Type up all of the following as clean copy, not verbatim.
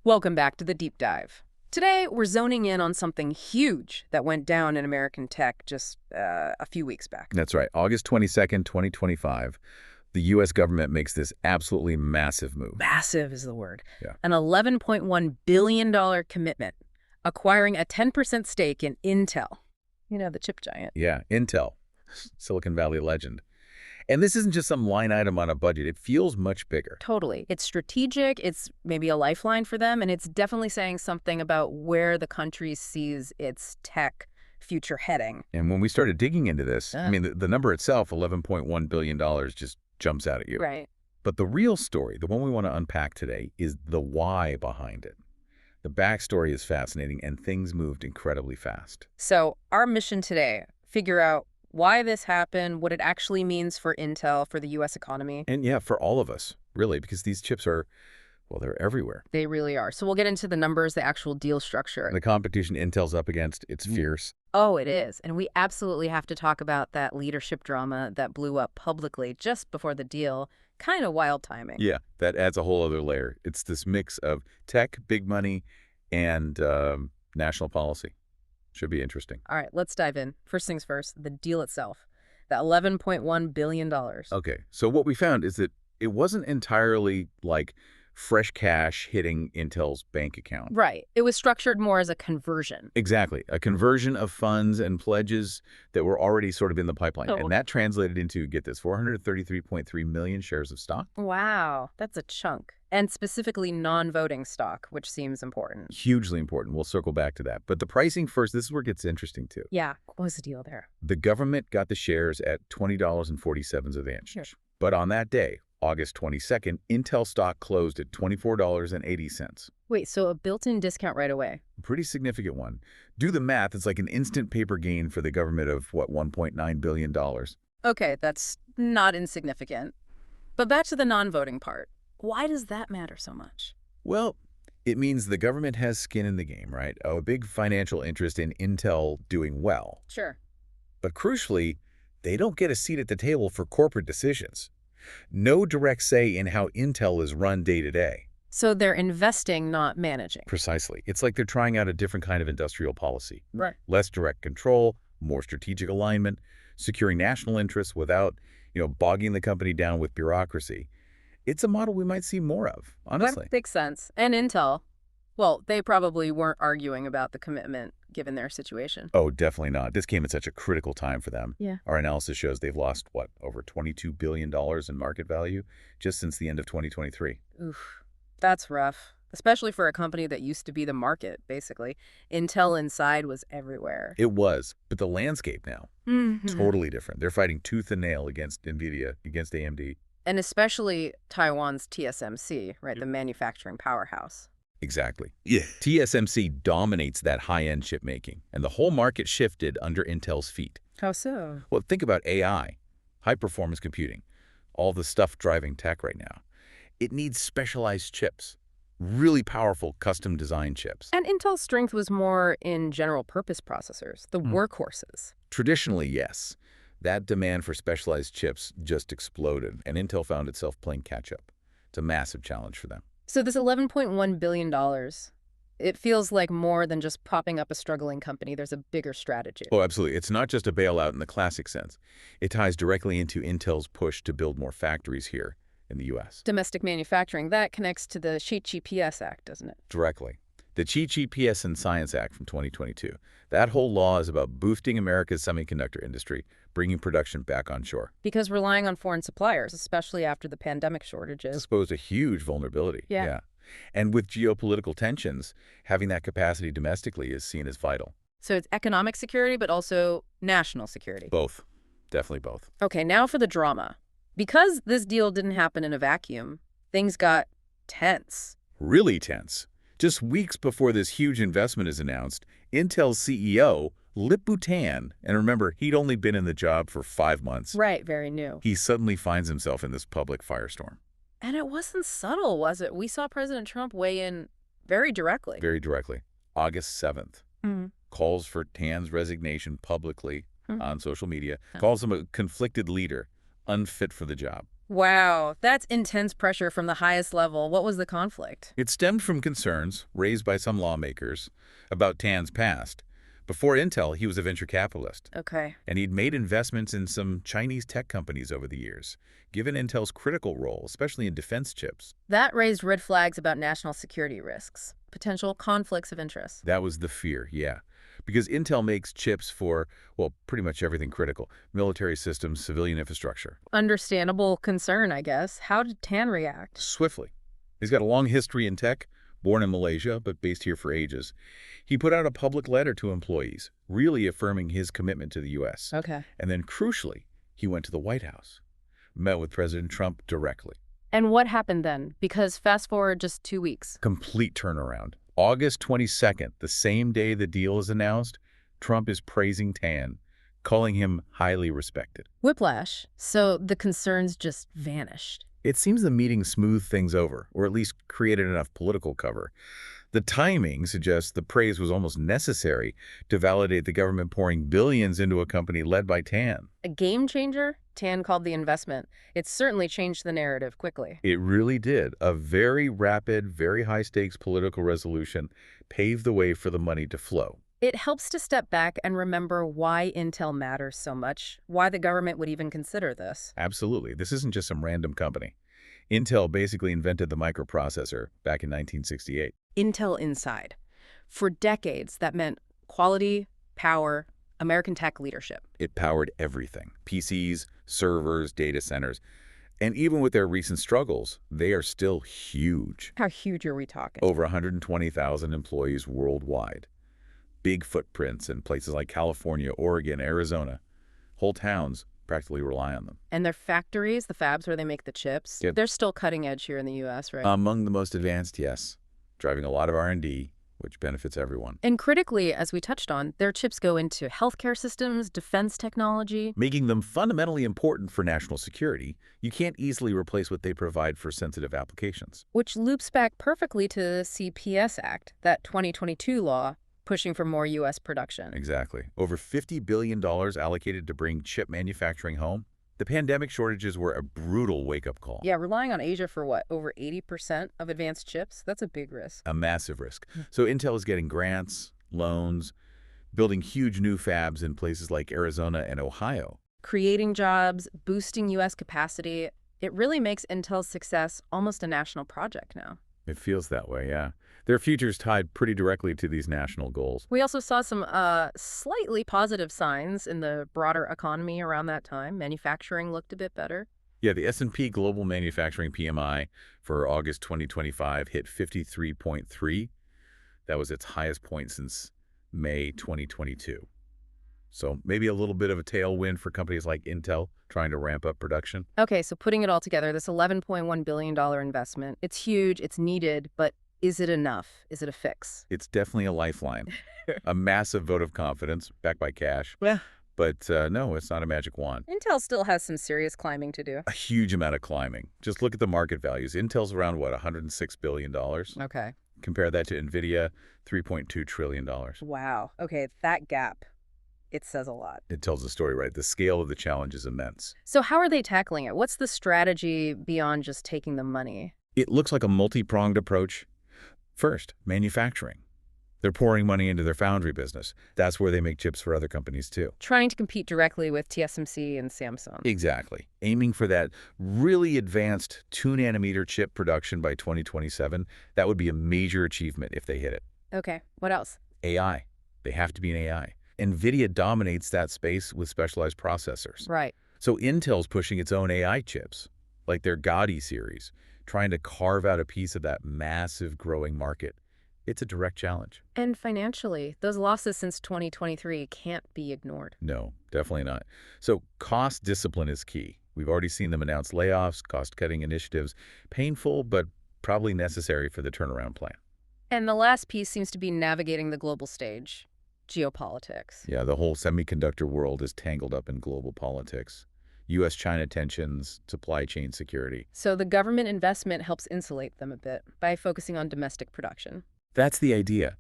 Welcome back to the Deep Dive. Today, we're zoning in on something huge that went down in American tech just a few weeks back. That's right. August 22nd, 2025, the U.S. government makes this absolutely massive move. Massive is the word. Yeah. An $11.1 billion commitment, acquiring a 10% stake in Intel. You know, the chip giant. Yeah, Intel, Silicon Valley legend. And this isn't just some line item on a budget. It feels much bigger. Totally. It's strategic, it's maybe a lifeline for them, and it's definitely saying something about where the country sees its tech future heading. And when we started digging into this, I mean, the number itself, $11.1 billion, just jumps out at you. Right. But the real story, the one we want to unpack today, is the why behind it. The backstory is fascinating, and things moved incredibly fast. So our mission today, figure out why this happened, what it actually means for Intel, for the U.S. economy. And yeah, for all of us, really, because these chips are, well, they're everywhere. They really are. So we'll get into the numbers, the actual deal structure. The competition Intel's up against, it's fierce. Oh, it is. And we absolutely have to talk about that leadership drama that blew up publicly just before the deal. Kind of wild timing. Yeah, that adds a whole other layer. It's this mix of tech, big money, and national policy. Should be interesting. All right, let's dive in. First things first, the deal itself, the $11.1 billion. Okay, so what we found is that it wasn't entirely like fresh cash hitting Intel's bank account. Right. It was structured more as a conversion. Exactly. A conversion of funds and pledges that were already sort of in the pipeline. Oh. And that translated into, get this, 433.3 million shares of stock. Wow, that's a chunk. And specifically non-voting stock, which seems important. Hugely important. We'll circle back to that. But the pricing first, this is where it gets interesting too. Yeah, what was the deal there? The government got the shares at $20.47 of the inch. Sure. But on that day, August 22nd, Intel stock closed at $24.80. Wait, so a built-in discount right away? A pretty significant one. Do the math, it's like an instant paper gain for the government of, what, $1.9 billion. Okay, that's not insignificant. But back to the non-voting part. Why does that matter so much? Well, it means the government has skin in the game, right? A big financial interest in Intel doing well. Sure. But crucially, they don't get a seat at the table for corporate decisions. No direct say in how Intel is run day to day. So they're investing, not managing. Precisely. It's like they're trying out a different kind of industrial policy. Right. Less direct control, more strategic alignment, securing national interests without, bogging the company down with bureaucracy. It's a model we might see more of, honestly. That makes sense. And Intel, well, they probably weren't arguing about the commitment given their situation. Oh, definitely not. This came at such a critical time for them. Yeah. Our analysis shows they've lost, what, over $22 billion in market value just since the end of 2023. Oof, that's rough, especially for a company that used to be the market, basically. Intel inside was everywhere. It was, but the landscape now, Mm-hmm. totally different. They're fighting tooth and nail against NVIDIA, against AMD. And especially Taiwan's TSMC, right, the manufacturing powerhouse. Exactly. Yeah. TSMC dominates that high-end chip making, and the whole market shifted under Intel's feet. How so? Well, think about AI, high-performance computing, all the stuff driving tech right now. It needs specialized chips, really powerful custom-designed chips. And Intel's strength was more in general-purpose processors, the workhorses. Traditionally, yes. That demand for specialized chips just exploded, and Intel found itself playing catch-up. It's a massive challenge for them. So this $11.1 billion, it feels like more than just propping up a struggling company. There's a bigger strategy. Oh, absolutely. It's not just a bailout in the classic sense. It ties directly into Intel's push to build more factories here in the U.S. Domestic manufacturing, that connects to the CHIPS Act, doesn't it? Directly. The CHIPS and Science Act from 2022. That whole law is about boosting America's semiconductor industry, bringing production back onshore. Because relying on foreign suppliers, especially after the pandemic shortages. Exposed a huge vulnerability. Yeah. And with geopolitical tensions, having that capacity domestically is seen as vital. So it's economic security, but also national security. Both. Definitely both. Okay, now for the drama. Because this deal didn't happen in a vacuum, things got tense. Really tense. Just weeks before this huge investment is announced, Intel's CEO, Lip-Bu Tan, and remember, he'd only been in the job for 5 months. Right, very new. He suddenly finds himself in this public firestorm. And it wasn't subtle, was it? We saw President Trump weigh in very directly. Very directly. August 7th. Calls for Tan's resignation publicly on social media. Calls him a conflicted leader, unfit for the job. Wow, that's intense pressure from the highest level. What was the conflict? It stemmed from concerns raised by some lawmakers about Tan's past. Before Intel, he was a venture capitalist, Okay. and he'd made investments in some Chinese tech companies over the years, given Intel's critical role, especially in defense chips. That raised red flags about national security risks, potential conflicts of interest. That was the fear, yeah. Because Intel makes chips for, well, pretty much everything critical: military systems, civilian infrastructure. Understandable concern, I guess. How did Tan react? Swiftly. He's got a long history in tech, born in Malaysia, but based here for ages. He put out a public letter to employees, really affirming his commitment to the U.S. Okay. And then, crucially, he went to the White House, met with President Trump directly. And what happened then? Because fast forward just 2 weeks. Complete turnaround. August 22nd, the same day the deal is announced, Trump is praising Tan, calling him highly respected. Whiplash. So the concerns just vanished. It seems the meeting smoothed things over, or at least created enough political cover. The timing suggests the praise was almost necessary to validate the government pouring billions into a company led by Tan. A game changer? Tan called the investment. It certainly changed the narrative quickly. It really did. A very rapid, very high-stakes political resolution paved the way for the money to flow. It helps to step back and remember why Intel matters so much, why the government would even consider this. Absolutely. This isn't just some random company. Intel basically invented the microprocessor back in 1968. Intel Inside. For decades, that meant quality, power, American tech leadership. It powered everything: PCs, servers, data centers. And even with their recent struggles, they are still huge. How huge are we talking? Over 120,000 employees worldwide. Big footprints in places like California, Oregon, Arizona. Whole towns practically rely on them. And their factories, the fabs where they make the chips, Yep. they're still cutting edge here in the U.S., right? Among the most advanced, yes. Driving a lot of R&D, which benefits everyone. And critically, as we touched on, their chips go into healthcare systems, defense technology. Making them fundamentally important for national security, you can't easily replace what they provide for sensitive applications. Which loops back perfectly to the CPS Act, that 2022 law pushing for more U.S. production. Exactly. Over $50 billion allocated to bring chip manufacturing home. The pandemic shortages were a brutal wake-up call. Yeah, relying on Asia for what, over 80% of advanced chips? That's a big risk. A massive risk. So Intel is getting grants, loans, building huge new fabs in places like Arizona and Ohio. Creating jobs, boosting U.S. capacity, it really makes Intel's success almost a national project now. It feels that way, yeah. Their future's tied pretty directly to these national goals. We also saw some slightly positive signs in the broader economy around that time. Manufacturing looked a bit better. Yeah, the S&P Global Manufacturing PMI for August 2025 hit 53.3. That was its highest point since May 2022. So maybe a little bit of a tailwind for companies like Intel trying to ramp up production. Okay, so putting it all together, this $11.1 billion investment, it's huge, it's needed, but is it enough? Is it a fix? It's definitely a lifeline, a massive vote of confidence backed by cash. Yeah. But no, it's not a magic wand. Intel still has some serious climbing to do. A huge amount of climbing. Just look at the market values. Intel's around, what, $106 billion? Okay. Compare that to NVIDIA, $3.2 trillion. Wow. Okay, that gap, it says a lot. It tells the story, right? The scale of the challenge is immense. So how are they tackling it? What's the strategy beyond just taking the money? It looks like a multi-pronged approach. First, manufacturing. They're pouring money into their foundry business. That's where they make chips for other companies, too. Trying to compete directly with TSMC and Samsung. Exactly. Aiming for that really advanced 2-nanometer chip production by 2027. That would be a major achievement if they hit it. Okay, what else? AI. They have to be in AI. NVIDIA dominates that space with specialized processors. Right. So Intel's pushing its own AI chips, like their Gaudi series, trying to carve out a piece of that massive growing market. It's a direct challenge. And financially, those losses since 2023 can't be ignored. No, definitely not. So cost discipline is key. We've already seen them announce layoffs, cost-cutting initiatives. Painful, but probably necessary for the turnaround plan. And the last piece seems to be navigating the global stage, geopolitics. Yeah, the whole semiconductor world is tangled up in global politics. U.S.-China tensions, supply chain security. So the government investment helps insulate them a bit by focusing on domestic production. That's the idea.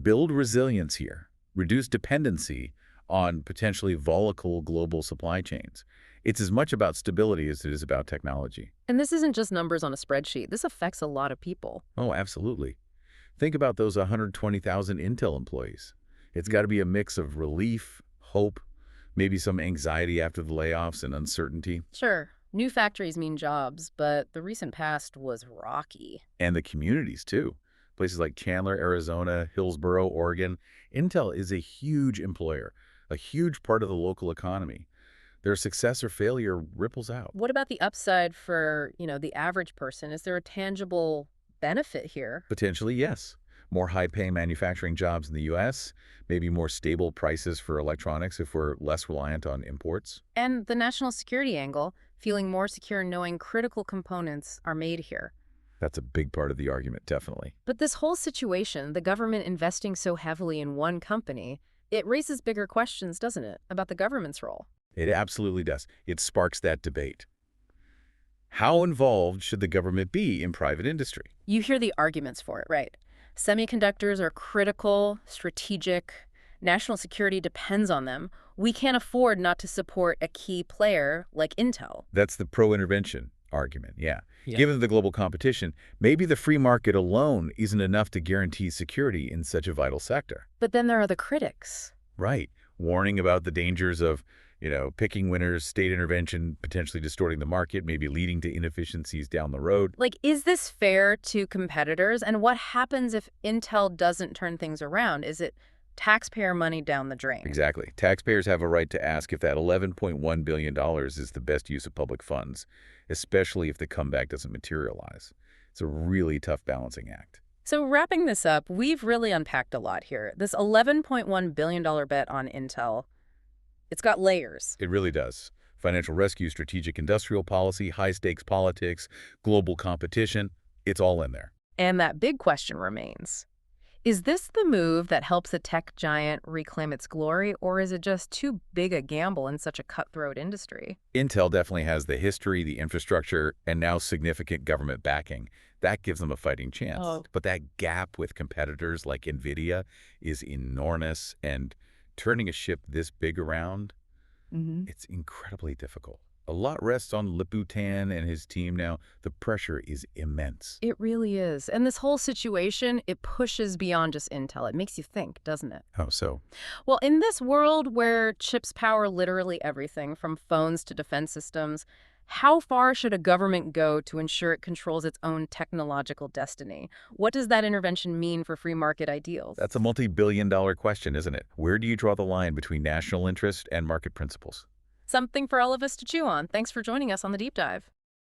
Build resilience here. Reduce dependency on potentially volatile global supply chains. It's as much about stability as it is about technology. And this isn't just numbers on a spreadsheet. This affects a lot of people. Oh, absolutely. Think about those 120,000 Intel employees. It's got to be a mix of relief, hope, maybe some anxiety after the layoffs and uncertainty. Sure, new factories mean jobs, but the recent past was rocky. And the communities, too. Places like Chandler, Arizona, Hillsboro, Oregon. Intel is a huge employer, a huge part of the local economy. Their success or failure ripples out. What about the upside for, the average person? Is there a tangible benefit here? Potentially, yes. More high-paying manufacturing jobs in the U.S., maybe more stable prices for electronics if we're less reliant on imports. And the national security angle, feeling more secure knowing critical components are made here. That's a big part of the argument, definitely. But this whole situation, the government investing so heavily in one company, it raises bigger questions, doesn't it, about the government's role? It absolutely does. It sparks that debate. How involved should the government be in private industry? You hear the arguments for it, right? Semiconductors are critical, strategic. National security depends on them. We can't afford not to support a key player like Intel. That's the pro-intervention argument, yeah. Yeah. Given the global competition, maybe the free market alone isn't enough to guarantee security in such a vital sector. But then there are the critics. Right. Warning about the dangers of, picking winners, state intervention, potentially distorting the market, maybe leading to inefficiencies down the road. Like, is this fair to competitors? And what happens if Intel doesn't turn things around? Is it taxpayer money down the drain? Exactly. Taxpayers have a right to ask if that $11.1 billion is the best use of public funds, especially if the comeback doesn't materialize. It's a really tough balancing act. So wrapping this up, we've really unpacked a lot here. This $11.1 billion bet on Intel, it's got layers. It really does. Financial rescue, strategic industrial policy, high-stakes politics, global competition, it's all in there. And that big question remains. Is this the move that helps a tech giant reclaim its glory, or is it just too big a gamble in such a cutthroat industry? Intel definitely has the history, the infrastructure, and now significant government backing. That gives them a fighting chance. Oh. But that gap with competitors like NVIDIA is enormous, and turning a ship this big around, it's incredibly difficult. A lot rests on Liputan and his team now. The pressure is immense. It really is. And this whole situation, it pushes beyond just Intel. It makes you think, doesn't it? How so? Well, in this world where chips power literally everything from phones to defense systems, how far should a government go to ensure it controls its own technological destiny? What does that intervention mean for free market ideals? That's a multi-billion-dollar question, isn't it? Where do you draw the line between national interest and market principles? Something for all of us to chew on. Thanks for joining us on The Deep Dive.